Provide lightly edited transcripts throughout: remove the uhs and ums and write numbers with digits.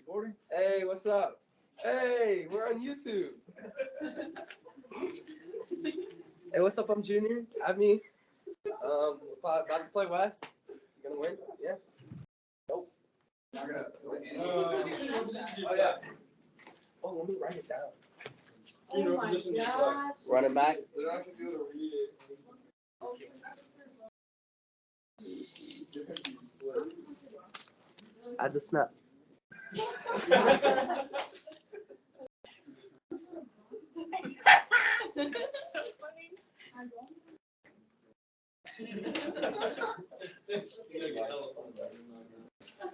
Recording? Hey, what's up? Hey, we're on YouTube. Hey, what's up? I'm Junior. Me. About to play West. You gonna win? Yeah. Nope. Not gonna win. Oh yeah. Oh, let me write it down. Oh my gosh. Running back. Add the snap.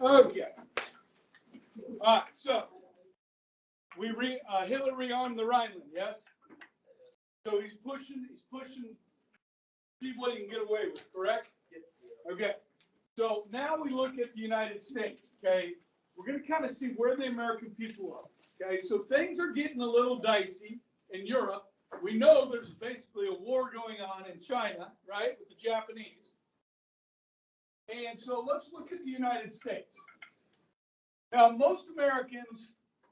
Okay. All right, so we Hillary on the Rhineland, yes? So he's pushing, see what he can get away with, correct? Okay. So now we look at the United States, okay? We're going to kind of see where the American people are, okay? So things are getting a little dicey in Europe. We know there's basically a war going on in China, right, with the Japanese. And so let's look at the United States. Now, most Americans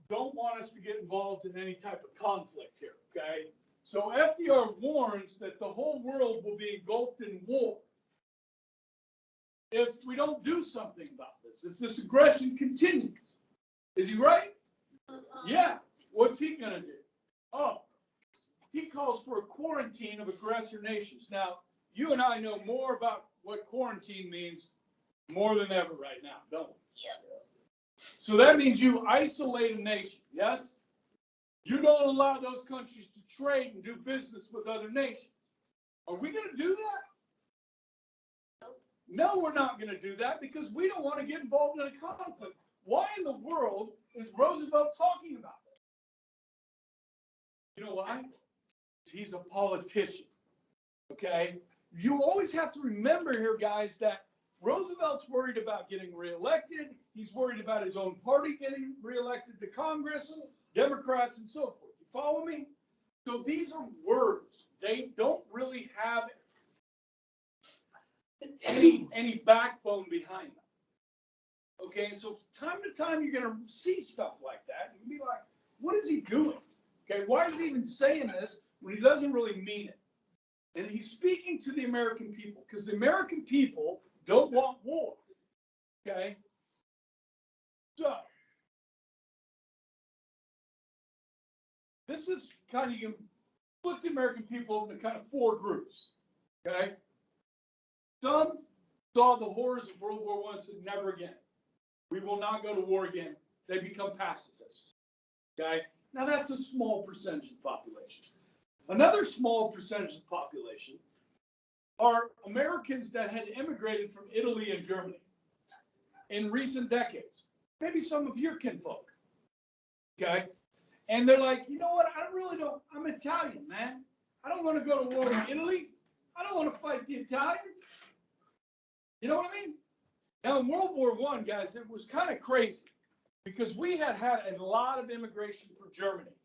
don't want us to get involved in any type of conflict here, okay? So FDR warns that the whole world will be engulfed in war if we don't do something about this, if this aggression continues. Is he right? Yeah. What's he going to do? Oh, he calls for a quarantine of aggressor nations. Now, you and I know more about what quarantine means more than ever right now, don't we? Yeah. So that means you isolate a nation, yes? You don't allow those countries to trade and do business with other nations. Are we going to do that? No, we're not going to do that because we don't want to get involved in a conflict. Why in the world is Roosevelt talking about this? You know why? He's a politician, okay? You always have to remember here, guys, that Roosevelt's worried about getting reelected. He's worried about his own party getting reelected to Congress, Democrats, and so forth. You follow me? So these are words. They don't really have any backbone behind them. Okay, so time to time you're going to see stuff like that. And you'll be like, what is he doing? Okay, why is he even saying this when he doesn't really mean it? And he's speaking to the American people because the American people don't want war. Okay? So, this is kind of, you can split the American people into kind of four groups. Okay? Some saw the horrors of World War I and said, never again. We will not go to war again. They become pacifists. Okay? Now, that's a small percentage of the population. Another small percentage of the population are Americans that had immigrated from Italy and Germany in recent decades. Maybe some of your kinfolk. Okay? And they're like, you know what? I'm Italian, man. I don't want to go to war in Italy. I don't want to fight the Italians. You know what I mean? Now, in World War I, guys, it was kind of crazy because we had a lot of immigration from Germany.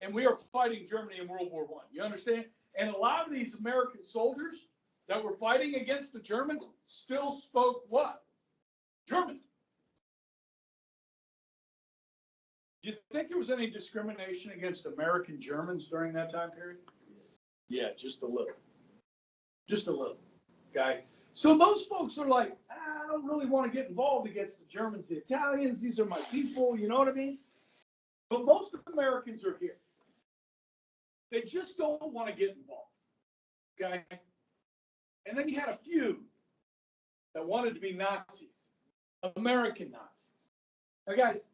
And we are fighting Germany in World War I. You understand? And a lot of these American soldiers that were fighting against the Germans still spoke what? German. Do you think there was any discrimination against American Germans during that time period? Yeah, just a little. Just a little. Okay? So those folks are like, I don't really want to get involved against the Germans, the Italians. These are my people. You know what I mean? But most Americans are here. They just don't want to get involved. Okay? And then you had a few that wanted to be Nazis, American Nazis. Now, guys,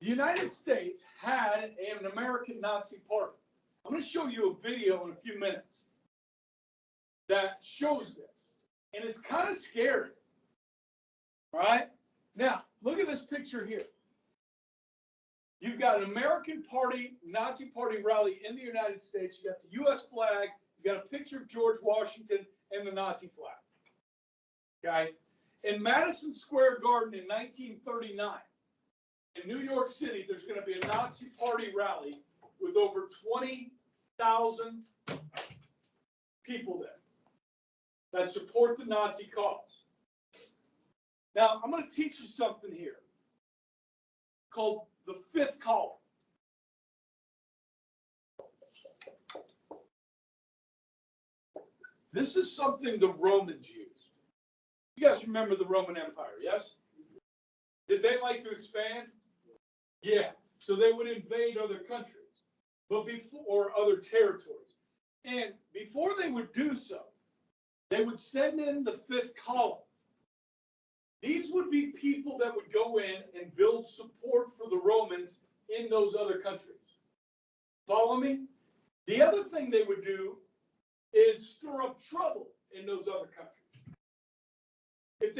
the United States had an American Nazi party. I'm going to show you a video in a few minutes that shows this. And it's kind of scary. All right? Now, look at this picture here. You've got an American party, Nazi party rally in the United States. You got the U.S. flag. You got a picture of George Washington and the Nazi flag. Okay? In Madison Square Garden in 1939, in New York City, there's going to be a Nazi party rally with over 20,000 people there that support the Nazi cause. Now, I'm going to teach you something here. called the fifth column. This is something the Romans used. You guys remember the Roman Empire, yes? Did they like to expand? Yeah. So they would invade other countries, but or other territories. And before they would do so, they would send in the fifth column. These would be people that would go in and build support for the Romans in those other countries. Follow me? The other thing they would do is stir up trouble in those other countries. If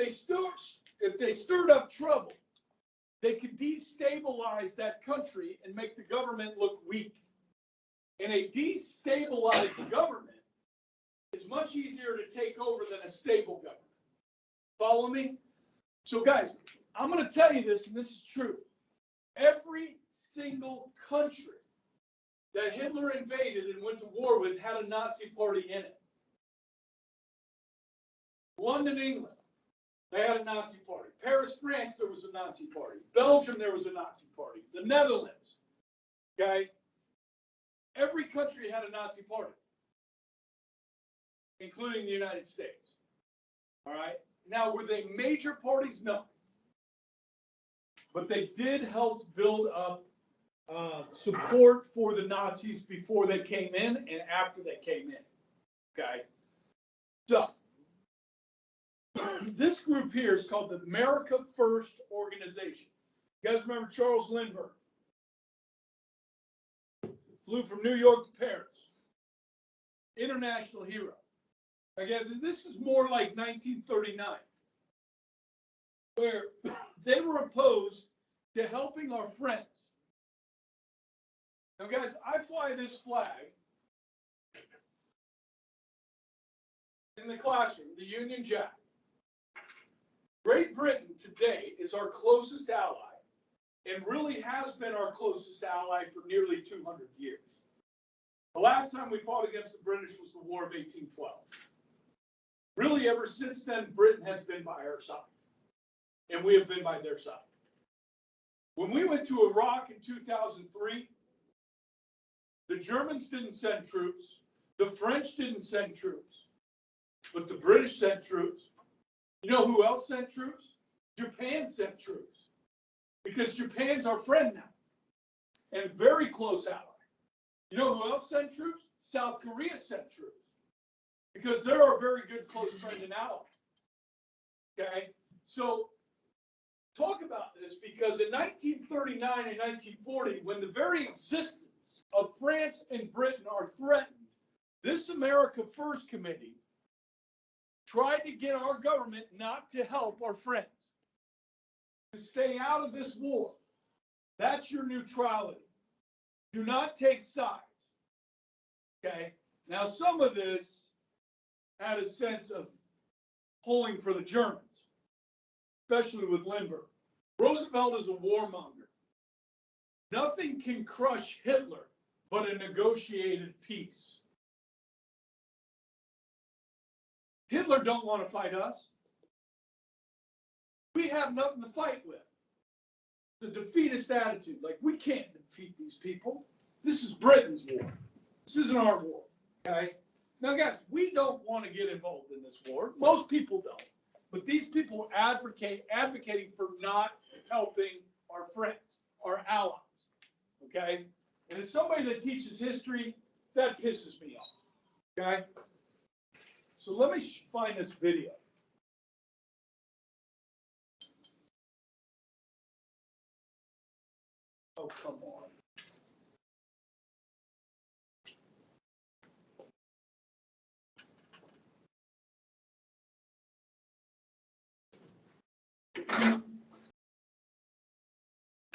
they stirred up trouble, they could destabilize that country and make the government look weak. And a destabilized government is much easier to take over than a stable government. Follow me? So guys, I'm going to tell you this, and this is true. Every single country that Hitler invaded and went to war with had a Nazi party in it. London, England, they had a Nazi party. Paris, France, there was a Nazi party. Belgium, there was a Nazi party. The Netherlands, okay? Every country had a Nazi party, including the United States. All right? Now, were they major parties? No. But they did help build up support for the Nazis before they came in and after they came in. Okay? So, this group here is called the America First Organization. You guys remember Charles Lindbergh? Flew from New York to Paris. International hero. Again, this is more like 1939, where they were opposed to helping our friends. Now, guys, I fly this flag in the classroom, the Union Jack. Great Britain today is our closest ally and really has been our closest ally for nearly 200 years. The last time we fought against the British was the War of 1812. Really, ever since then, Britain has been by our side, and we have been by their side. When we went to Iraq in 2003, the Germans didn't send troops, the French didn't send troops, but the British sent troops. You know who else sent troops? Japan sent troops, because Japan's our friend now, and very close ally. You know who else sent troops? South Korea sent troops, because they're our very good close friend and ally. Okay? So, talk about this, because in 1939 and 1940, when the very existence of France and Britain are threatened, this America First Committee tried to get our government not to help our friends, to stay out of this war. That's your neutrality. Do not take sides. Okay? Now, some of this had a sense of pulling for the Germans, especially with Lindbergh. Roosevelt is a warmonger. Nothing can crush Hitler but a negotiated peace. Hitler don't want to fight us. We have nothing to fight with. It's a defeatist attitude. Like, we can't defeat these people. This is Britain's war. This isn't our war. Okay? Now, guys, we don't want to get involved in this war. Most people don't. But these people are advocating for not helping our friends, our allies. Okay? And as somebody that teaches history, that pisses me off. Okay? So let me find this video. Oh, come on.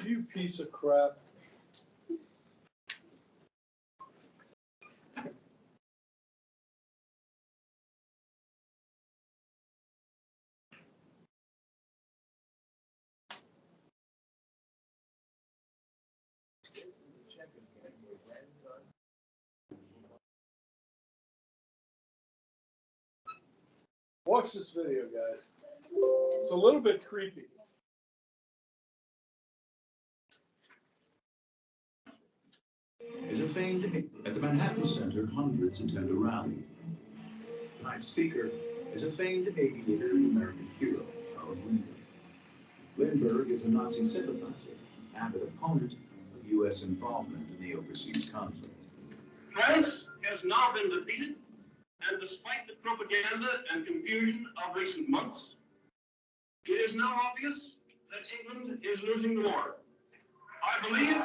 You piece of crap. Watch this video, guys. It's a little bit creepy. is a famed. At the Manhattan Center, hundreds attend a rally. Tonight's speaker is a famed aviator and American hero, Charles Lindbergh. Lindbergh is a Nazi sympathizer, an avid opponent of U.S. involvement in the overseas conflict. France has now been defeated, and despite the propaganda and confusion of recent months, it is now obvious that England is losing the war. I believe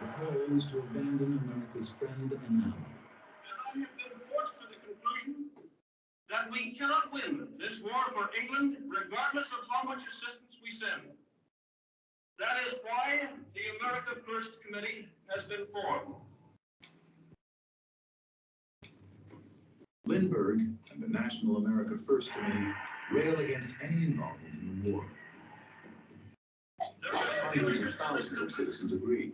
The call is to abandon America's friend and ally. I have been forced to the conclusion that we cannot win this war for England, regardless of how much assistance we send. That is why the America First Committee has been formed. Lindbergh and the National America First Committee rail against any involvement in the war. Hundreds of thousands of citizens agreed.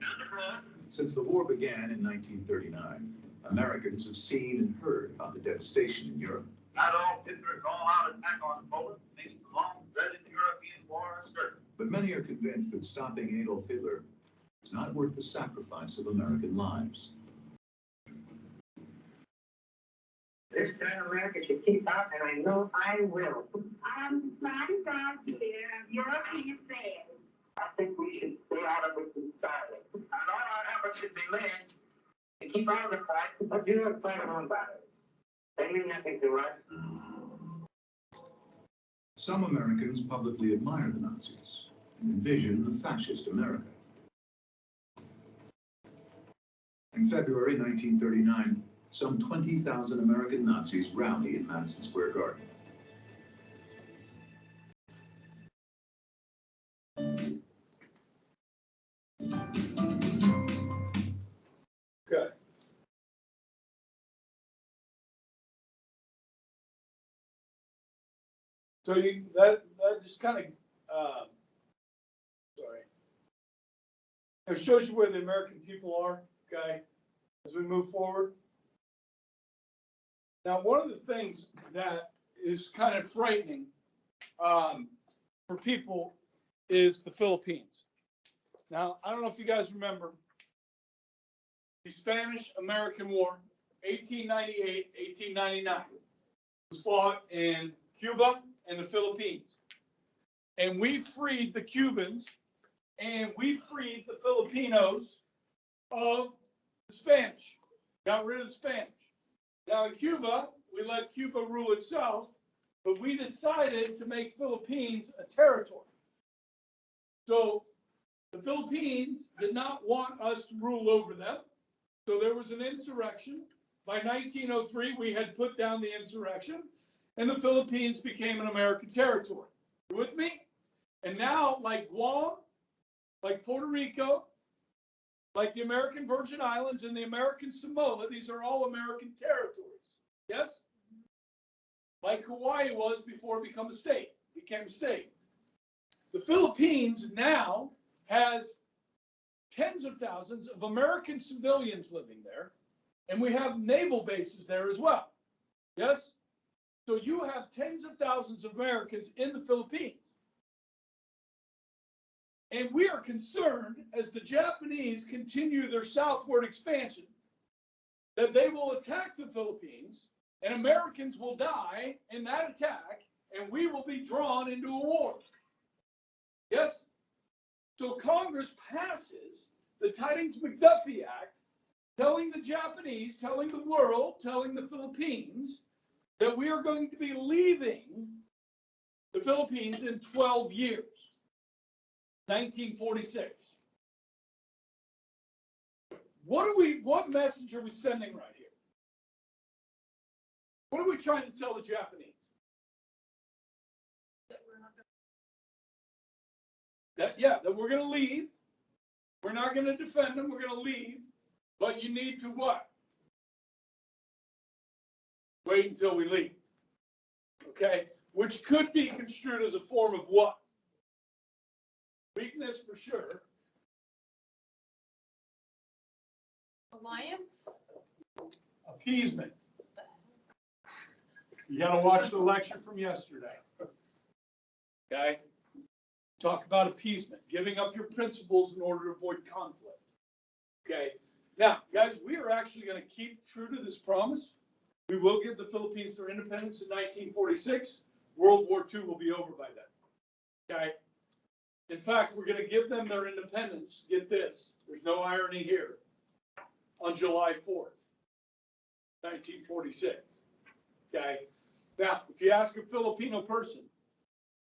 Since the war began in 1939, Americans have seen and heard about the devastation in Europe. Adolf Hitler's all-out attack on Poland makes the long-dreaded European war certain. But many are convinced that stopping Adolf Hitler is not worth the sacrifice of American lives. This time America should keep out, and I know I will. I'm mighty proud to hear European affairs. I think we should stay out of it entirely. And all our efforts should be made to keep out of the fight, but Europe fight their own battles. They mean nothing to us. Some Americans publicly admire the Nazis and envision a fascist America. In February 1939, some 20,000 American Nazis rally in Madison Square Garden. Okay. So that just kind of, sorry. It shows you where the American people are, okay, as we move forward. Now, one of the things that is kind of frightening for people is the Philippines. Now, I don't know if you guys remember the Spanish-American War, 1898, 1899, was fought in Cuba and the Philippines. And we freed the Cubans and we freed the Filipinos of the Spanish, got rid of the Spanish. Now in Cuba, we let Cuba rule itself, but we decided to make Philippines a territory. So the Philippines did not want us to rule over them. So there was an insurrection. By 1903, we had put down the insurrection, and the Philippines became an American territory. You with me? And now, like Guam, like Puerto Rico, like the American Virgin Islands and the American Samoa, these are all American territories. Yes? Like Hawaii was before it became a state. The Philippines now has tens of thousands of American civilians living there, and we have naval bases there as well. Yes? So you have tens of thousands of Americans in the Philippines. And we are concerned, as the Japanese continue their southward expansion, that they will attack the Philippines, and Americans will die in that attack, and we will be drawn into a war. Yes? So Congress passes the Tydings-McDuffie Act, telling the Japanese, telling the world, telling the Philippines, that we are going to be leaving the Philippines in 12 years. 1946. What message are we sending right here? What are we trying to tell the Japanese? That we're going to leave. We're not going to defend them. We're going to leave. But you need to what? Wait until we leave. Okay? Which could be construed as a form of what? Weakness for sure. Alliance? Appeasement. You got to watch the lecture from yesterday. Okay? Talk about appeasement, giving up your principles in order to avoid conflict. Okay. Now, guys, we are actually going to keep true to this promise. We will give the Philippines their independence in 1946. World War II will be over by then. Okay. In fact, we're going to give them their independence. Get this. There's no irony here. On July 4th, 1946. Okay. Now, if you ask a Filipino person,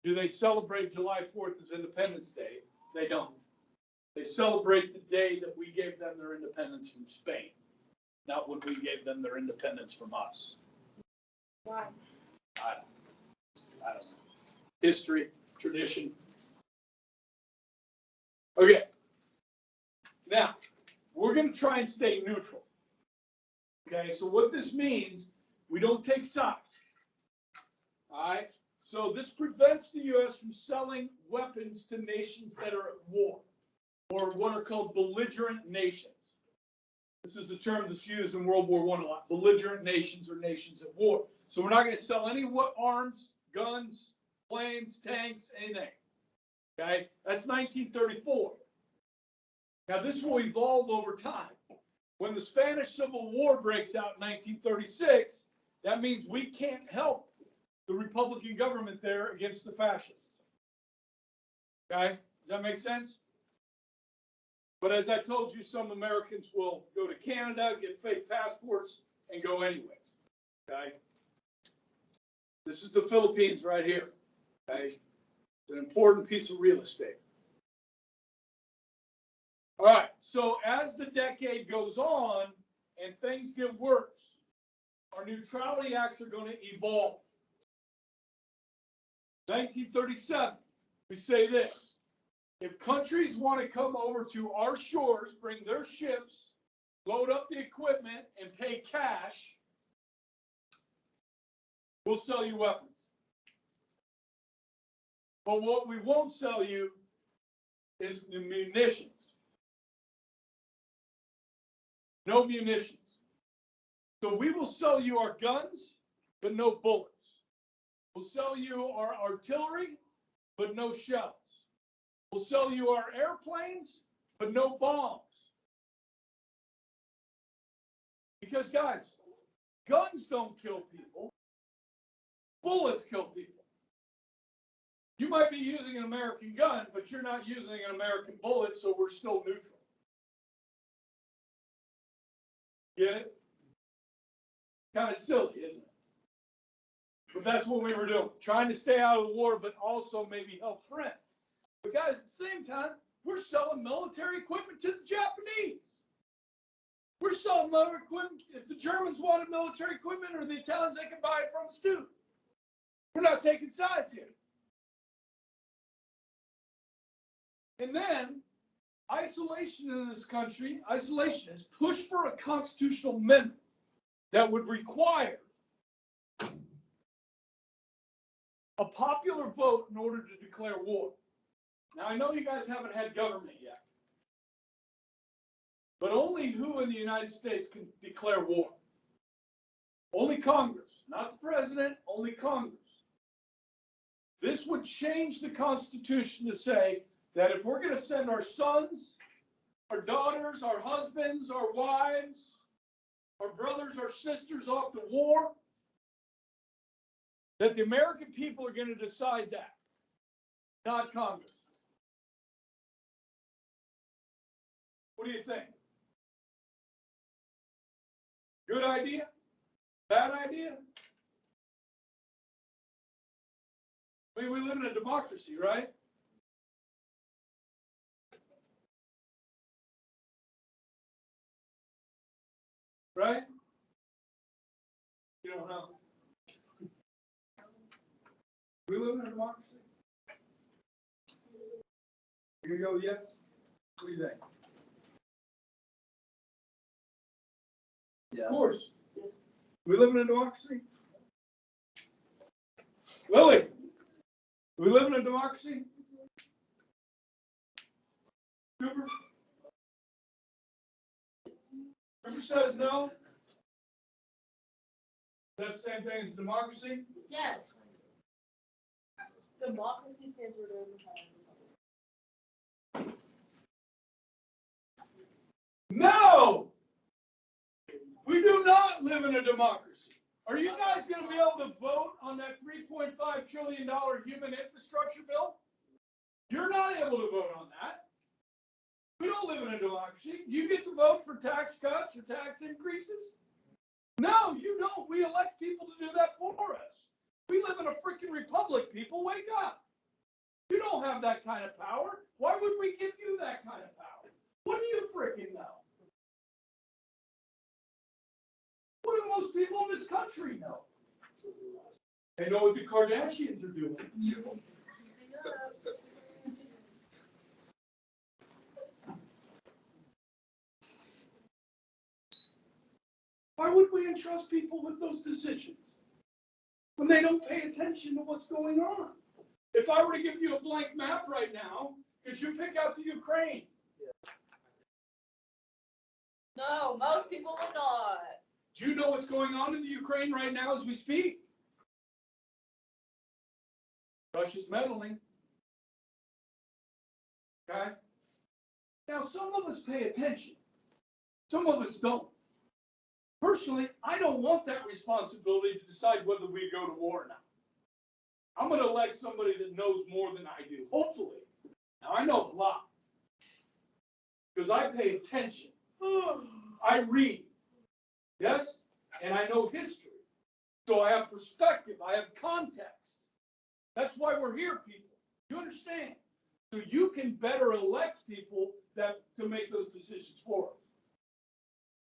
do they celebrate July 4th as Independence Day? They don't. They celebrate the day that we gave them their independence from Spain, not when we gave them their independence from us. Why? I don't know. History, tradition. Okay. Now, we're going to try and stay neutral. Okay, so what this means, we don't take sides. All right? So this prevents the U.S. from selling weapons to nations that are at war, or what are called belligerent nations. This is a term that's used in World War I a lot. Belligerent nations or nations at war. So we're not going to sell any arms, guns, planes, tanks, anything. Okay? That's 1934. Now this will evolve over time. When the Spanish Civil War breaks out in 1936, that means we can't help the Republican government there against the fascists. Okay? Does that make sense? But as I told you, some Americans will go to Canada, get fake passports, and go anyways. Okay? This is the Philippines right here. Okay? It's an important piece of real estate. All right, so as the decade goes on and things get worse, our neutrality acts are going to evolve. 1937, we say this: if countries want to come over to our shores, bring their ships, load up the equipment, and pay cash, we'll sell you weapons. But what we won't sell you is the munitions. No munitions. So we will sell you our guns, but no bullets. We'll sell you our artillery, but no shells. We'll sell you our airplanes, but no bombs. Because, guys, guns don't kill people. Bullets kill people. You might be using an American gun, but you're not using an American bullet, so we're still neutral. Get it? Kind of silly, isn't it? But that's what we were doing. Trying to stay out of the war, but also maybe help friends. But guys, at the same time, we're selling military equipment to the Japanese. We're selling military equipment. If the Germans wanted military equipment or the Italians, they can buy it from us too. We're not taking sides here. And then, isolation in this country, isolationists push for a constitutional amendment that would require a popular vote in order to declare war. Now, I know you guys haven't had government yet, but only who in the United States can declare war? Only Congress, not the president, only Congress. This would change the Constitution to say that if we're going to send our sons, our daughters, our husbands, our wives, our brothers, our sisters off to war, that the American people are going to decide that, not Congress. What do you think? Good idea? Bad idea? I mean, we live in a democracy, right? Right? You don't know. We live in a democracy. You're gonna go yes? What do you think? Yeah. Of course. We live in a democracy. Lily, we live in a democracy. Cooper? Cooper says no. Is that the same thing as democracy? Yes. Democracy stands for democracy. No! We do not live in a democracy. Are you guys going to be able to vote on that $3.5 trillion human infrastructure bill? You're not able to vote on that. We don't live in a democracy. You get to vote for tax cuts or tax increases? No, you don't. We elect people to do that for us. We live in a freaking republic, people. Wake up. You don't have that kind of power. Why would we give you that kind of power? What do you freaking know? What do most people in this country know? They know what the Kardashians are doing. Why would we entrust people with those decisions when they don't pay attention to what's going on? If I were to give you a blank map right now, could you pick out the Ukraine? No, most people would not. Do you know what's going on in the Ukraine right now as we speak? Russia's meddling. Okay? Now, some of us pay attention. Some of us don't. Personally, I don't want that responsibility to decide whether we go to war or not. I'm going to elect somebody that knows more than I do, hopefully. Now, I know a lot because I pay attention. I read, yes, and I know history. So I have perspective. I have context. That's why we're here, people. You understand? So you can better elect people that to make those decisions for us.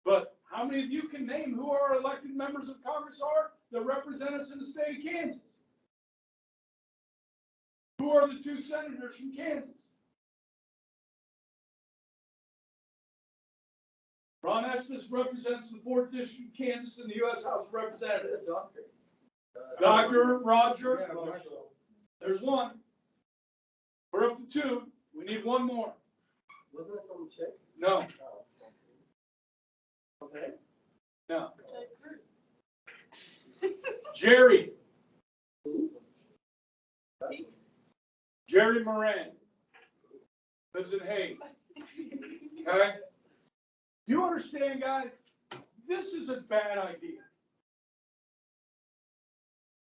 But how many of you can name who our elected members of Congress are that represent us in the state of Kansas? Who are the two senators from Kansas? Ron Estes represents the 4th District of Kansas in the U.S. House of Representatives. Dr. Roger. Yeah, Marshall. There's one. We're up to 2. We need one more. Wasn't it some chick? No. Oh. Okay. No. Jerry. Jerry Moran. Lives in Hague. Okay? Do you understand, guys? This is a bad idea.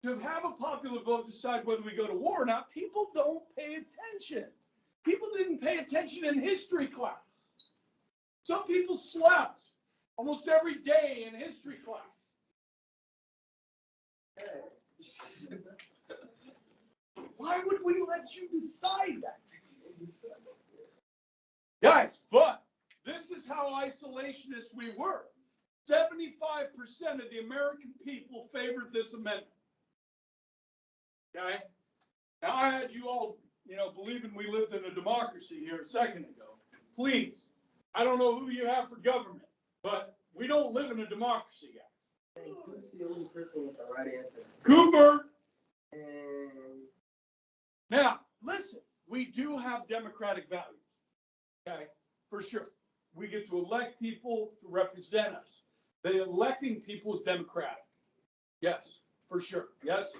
To have a popular vote decide whether we go to war or not, people don't pay attention. People didn't pay attention in history class. Some people slept almost every day in history class. Why would we let you decide that? Guys, but this is how isolationist we were. 75% of the American people favored this amendment. Okay? Now I had you all, believing we lived in a democracy here a second ago. Please, I don't know who you have for government, but we don't live in a democracy, guys. Who's the only person with the right answer? Cooper. And Now, listen, we do have democratic values. Okay? For sure. We get to elect people to represent us. The electing people is democratic. Yes, for sure. Yes?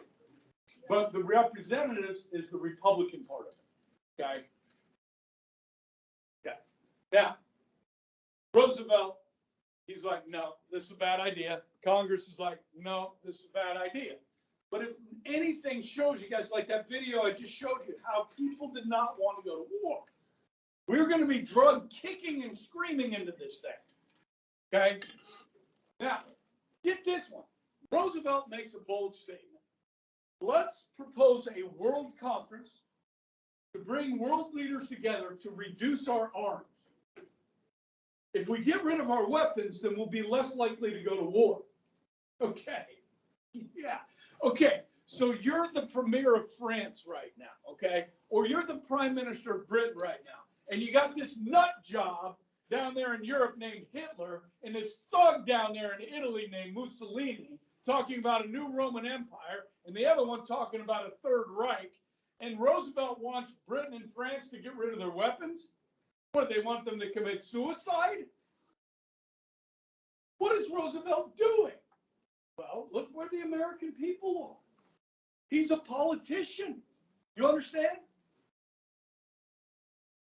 But the representatives is the Republican part of it. Okay? Okay. Now, Roosevelt, he's like, no, this is a bad idea. Congress is like, no, this is a bad idea. But if anything shows you guys, like that video I just showed you, how people did not want to go to war. We were going to be drug kicking and screaming into this thing. Okay? Now, get this one. Roosevelt makes a bold statement. Let's propose a world conference to bring world leaders together to reduce our arms. If we get rid of our weapons, then we'll be less likely to go to war. Okay. Yeah. Okay. So you're the premier of France right now, okay? Or you're the prime minister of Britain right now. And you got this nut job down there in Europe named Hitler and this thug down there in Italy named Mussolini talking about a new Roman Empire and the other one talking about a Third Reich. And Roosevelt wants Britain and France to get rid of their weapons. What, they want them to commit suicide? What is Roosevelt doing? Well, look where the American people are. He's a politician. You understand?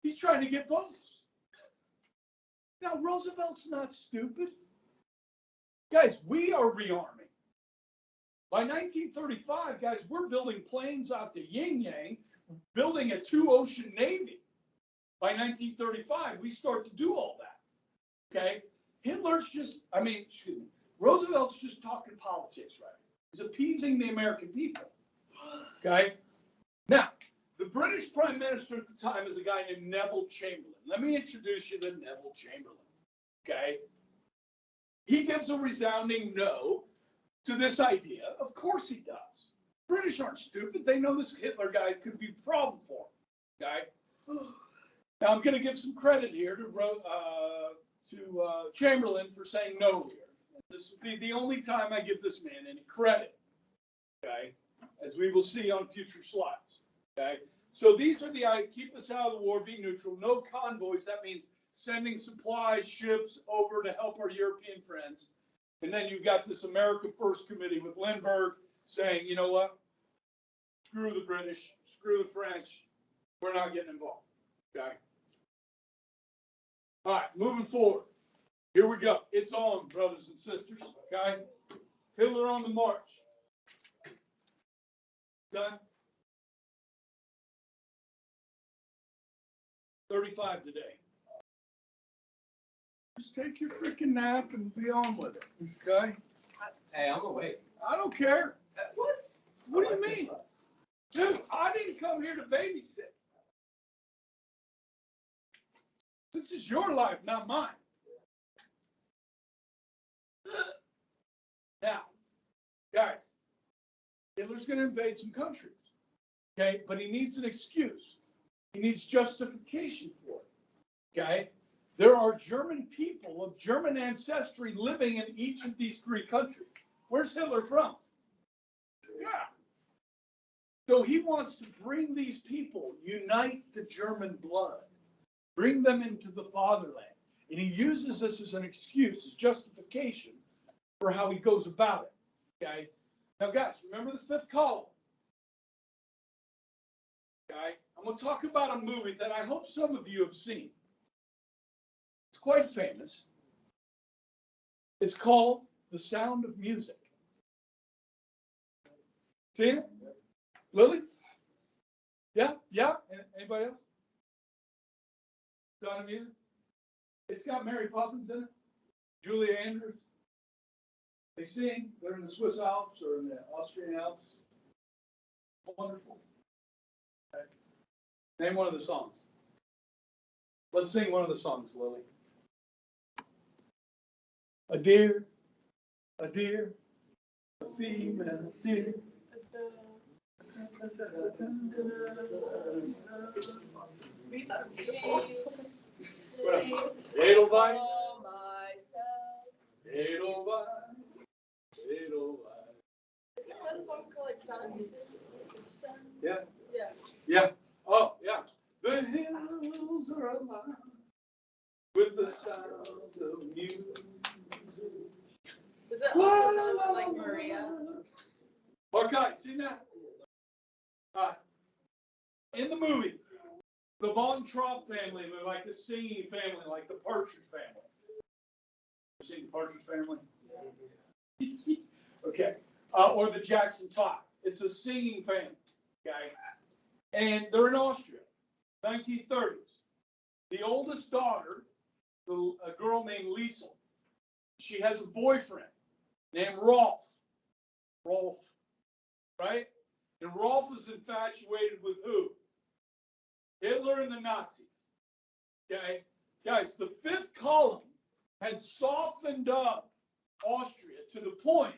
He's trying to get votes. Now, Roosevelt's not stupid. Guys, we are rearming. By 1935, guys, we're building planes out to Yin Yang, building a 2-ocean navy. By 1935, we start to do all that. Okay? Roosevelt's just talking politics, right? He's appeasing the American people. Okay? Now, the British Prime Minister at the time is a guy named Neville Chamberlain. Let me introduce you to Neville Chamberlain. Okay? He gives a resounding no to this idea. Of course he does. British aren't stupid. They know this Hitler guy could be a problem for them. Okay? Now, I'm going to give some credit here to Chamberlain for saying no here. This will be the only time I give this man any credit. Okay? As we will see on future slides. Okay? So these are keep us out of the war, be neutral, no convoys. That means sending supplies, ships over to help our European friends. And then you've got this America First Committee with Lindbergh saying, you know what? Screw the British, screw the French. We're not getting involved. Okay? All right, moving forward. Here we go. It's on, brothers and sisters. Okay? Hitler on the march. Done. 35 today. Just take your freaking nap and be on with it. Okay? Hey, I'm awake. I don't care. What? What do you mean? Dude, I didn't come here to babysit. This is your life, not mine. Now, guys, Hitler's going to invade some countries. Okay? But he needs an excuse. He needs justification for it. Okay? There are German people of German ancestry living in each of these 3 countries. Where's Hitler from? Yeah. So he wants to bring these people, unite the German blood, bring them into the fatherland. And he uses this as an excuse, as justification for how he goes about it. Okay? Now, guys, remember the 5th column. Okay? I'm going to talk about a movie that I hope some of you have seen. It's quite famous. It's called The Sound of Music. Seen it? Lily? Yeah? Yeah? Anybody else? Sound of Music? It's got Mary Poppins in it. Julia Andrews. They sing. They're in the Swiss Alps or in the Austrian Alps. Wonderful. Okay. Name one of the songs. Let's sing one of the songs, Lily. A deer, a female deer. These are beautiful. Edelweiss. Oh, myself. Edelweiss. Edelweiss. Is that a song called like Sound of Music? Yeah. Yeah. Yeah. Oh, yeah. The hills are alive with the sound of music. Is it also another one like Maria? Okay, see that? All right. In the movie, the Von Trapp family, they're like the singing family, like the Partridge family. You seen the Partridge family? Okay. Or the Jackson 5. It's a singing family. Okay. And they're in Austria, 1930s. The oldest daughter, a girl named Liesel, she has a boyfriend named Rolf. Rolf, right? And Rolf is infatuated with who? Hitler and the Nazis. Okay? Guys, the 5th column had softened up Austria to the point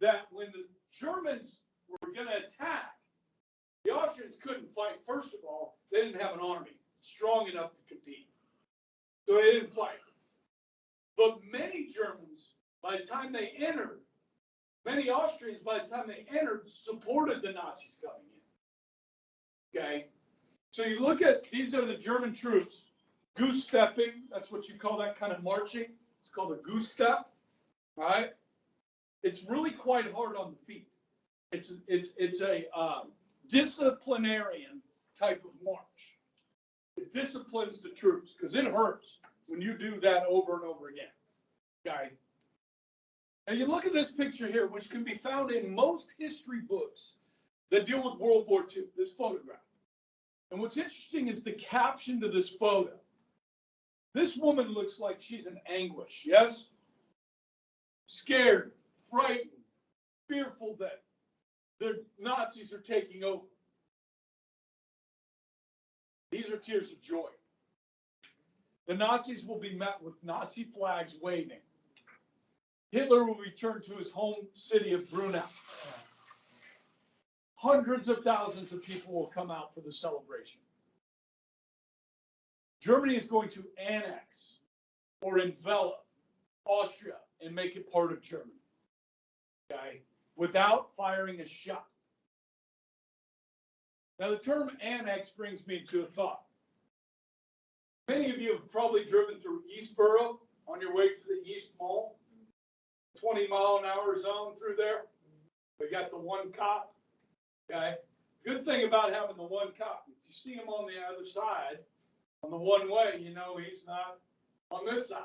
that when the Germans were going to attack, the Austrians couldn't fight. First of all, they didn't have an army strong enough to compete. So they didn't fight. But many Germans, by the time they entered, many Austrians, by the time they entered, supported the Nazis coming in. Okay? So you look at, these are the German troops. Goose stepping, that's what you call that kind of marching. It's called a goose step. All right? It's really quite hard on the feet. It's a disciplinarian type of march. It disciplines the troops because it hurts. when you do that over and over again. Okay? And you look at this picture here, which can be found in most history books that deal with World War II, this photograph. And what's interesting is the caption to this photo. This woman looks like she's in anguish, yes? Scared, frightened, fearful that the Nazis are taking over. These are tears of joy. The Nazis will be met with Nazi flags waving. Hitler will return to his home city of Brunel. Hundreds of thousands of people will come out for the celebration. Germany is going to annex or envelop Austria and make it part of Germany. Okay? Without firing a shot. Now, the term annex brings me to a thought. Many of you have probably driven through Eastboro on your way to the East Mall. 20-mile-an-hour zone through there. We got the one cop. Okay. Good thing about having the one cop, if you see him on the other side, on the one way, you know he's not on this side.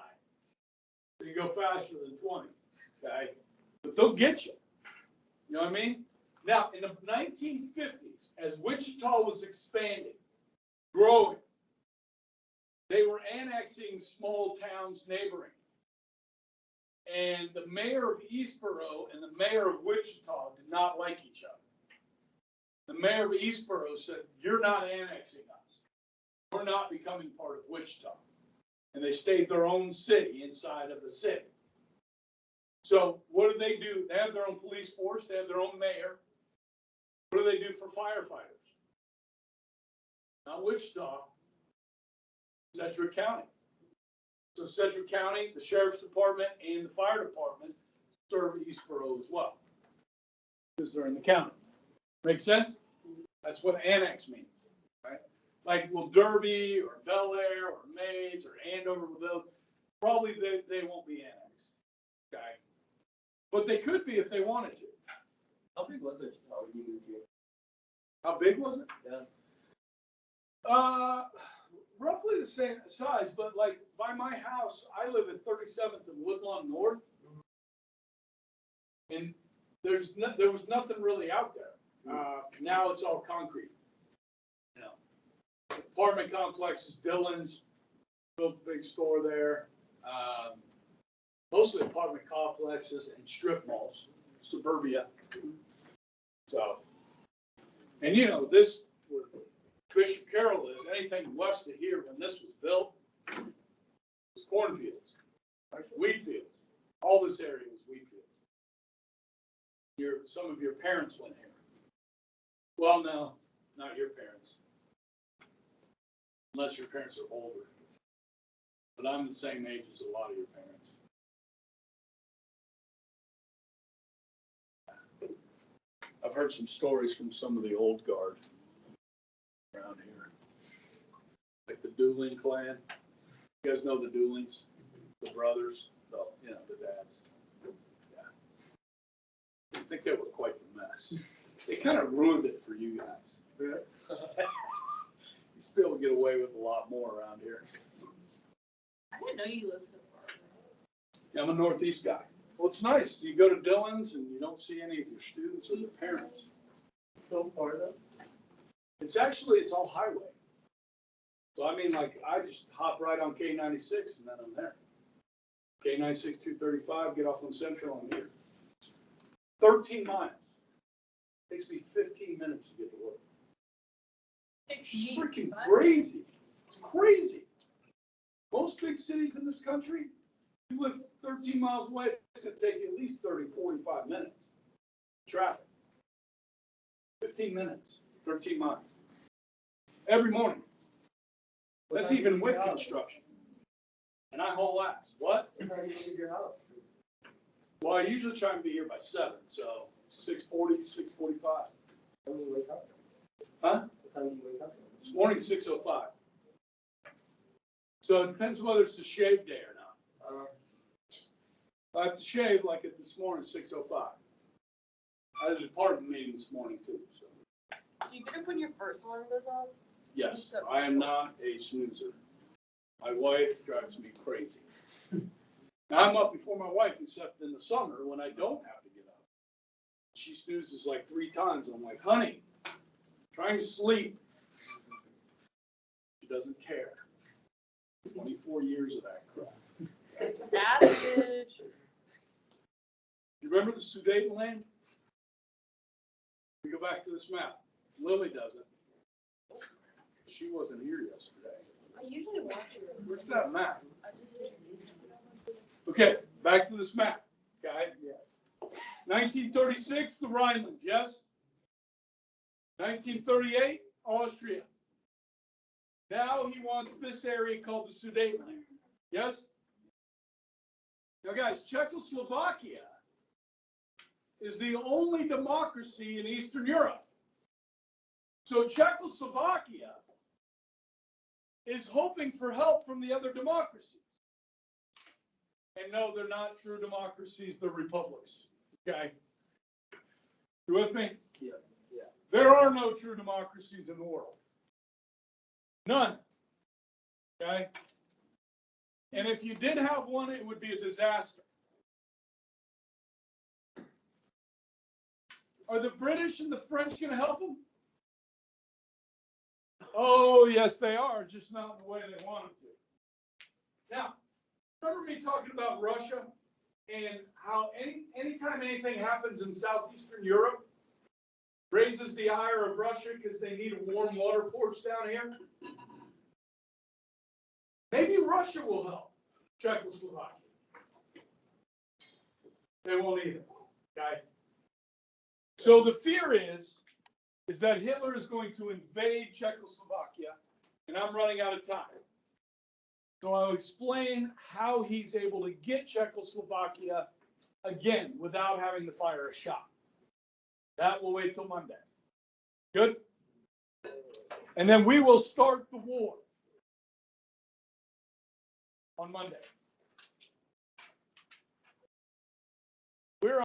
So you go faster than 20. Okay. But they'll get you. You know what I mean? Now, in the 1950s, as Wichita was expanding, growing, they were annexing small towns neighboring. And the mayor of Eastboro and the mayor of Wichita did not like each other. The mayor of Eastboro said, "You're not annexing us. We're not becoming part of Wichita." And they stayed their own city inside of the city. So what do? They have their own police force. They have their own mayor. What do they do for firefighters? Not Wichita, Sedgwick County. So Sedgwick County, the Sheriff's Department, and the Fire Department serve Eastboro as well, because they're in the county. Make sense? That's what annex means, right? Like, will Derby or Bel Air or Maids or Andover, probably they won't be annexed, okay? But they could be if they wanted to. How big was it when you moved here? How big was it? Yeah. Roughly the same size, but like by my house, I live at 37th and Woodlawn North, and there was nothing really out there. Now it's all concrete. You know, apartment complexes, Dillon's built a big store there. Mostly apartment complexes and strip malls, suburbia. So, and you know this. Bishop Carroll is, anything west of here when this was built was cornfields, wheat fields. All this area was wheat fields. Some of your parents went here. Well, no, not your parents. Unless your parents are older. But I'm the same age as a lot of your parents. I've heard some stories from some of the old guard around here, like the Dooling clan. You guys know the Doolings, the brothers, the dads. Yeah, I think they were quite the mess. They kind of ruined it for you guys. You still get away with a lot more around here. I didn't know you lived so far away. Yeah, I'm a Northeast guy. Well, it's nice. You go to Dillon's and you don't see any of your students or their parents. So far though. It's all highway. So I mean, like, I just hop right on K96 and then I'm there. K96, 235, get off on Central, I'm here. 13 miles. Takes me 15 minutes to get to work. It's just freaking crazy. It's crazy. Most big cities in this country, you live 13 miles away, it's going to take you at least 30, 45 minutes. Traffic. 15 minutes. 13 miles. Every morning. That's even with construction. And I haul ass. What? What time do you leave your house? Well, I usually try and be here by 7, so 6:40, 6:45. When do you wake up? Huh? What time do you wake up? This morning, 6:05. So it depends whether it's a shave day or not. I have to shave like at this morning, 6:05. I had a department meeting this morning too, so. Do you get up when your first alarm goes off? Yes, I am not a snoozer. My wife drives me crazy. Now, I'm up before my wife, except in the summer when I don't have to get up. She snoozes like 3 times. I'm like, honey, I'm trying to sleep. She doesn't care. 24 years of that crap. Savage. You remember the Sudetenland? We go back to this map. Lily doesn't. She wasn't here yesterday. I usually watch it. Where's that map? I just Okay, back to this map, guy. 1936, the Rhineland, yes? 1938, Austria. Now he wants this area called the Sudetenland, yes? Now, guys, Czechoslovakia is the only democracy in Eastern Europe. So Czechoslovakia is hoping for help from the other democracies. And no, they're not true democracies, they're republics. Okay? You with me? Yeah. There are no true democracies in the world. None. Okay? And if you did have one, it would be a disaster. Are the British and the French going to help them? Oh, yes, they are, just not in the way they want them to. Now, remember me talking about Russia and how anytime anything happens in southeastern Europe, raises the ire of Russia because they need a warm water ports down here? Maybe Russia will help Czechoslovakia. They won't either. Okay? So the fear is that Hitler is going to invade Czechoslovakia, and I'm running out of time. So I'll explain how he's able to get Czechoslovakia again without having to fire a shot. That will wait till Monday. Good? And then we will start the war on Monday.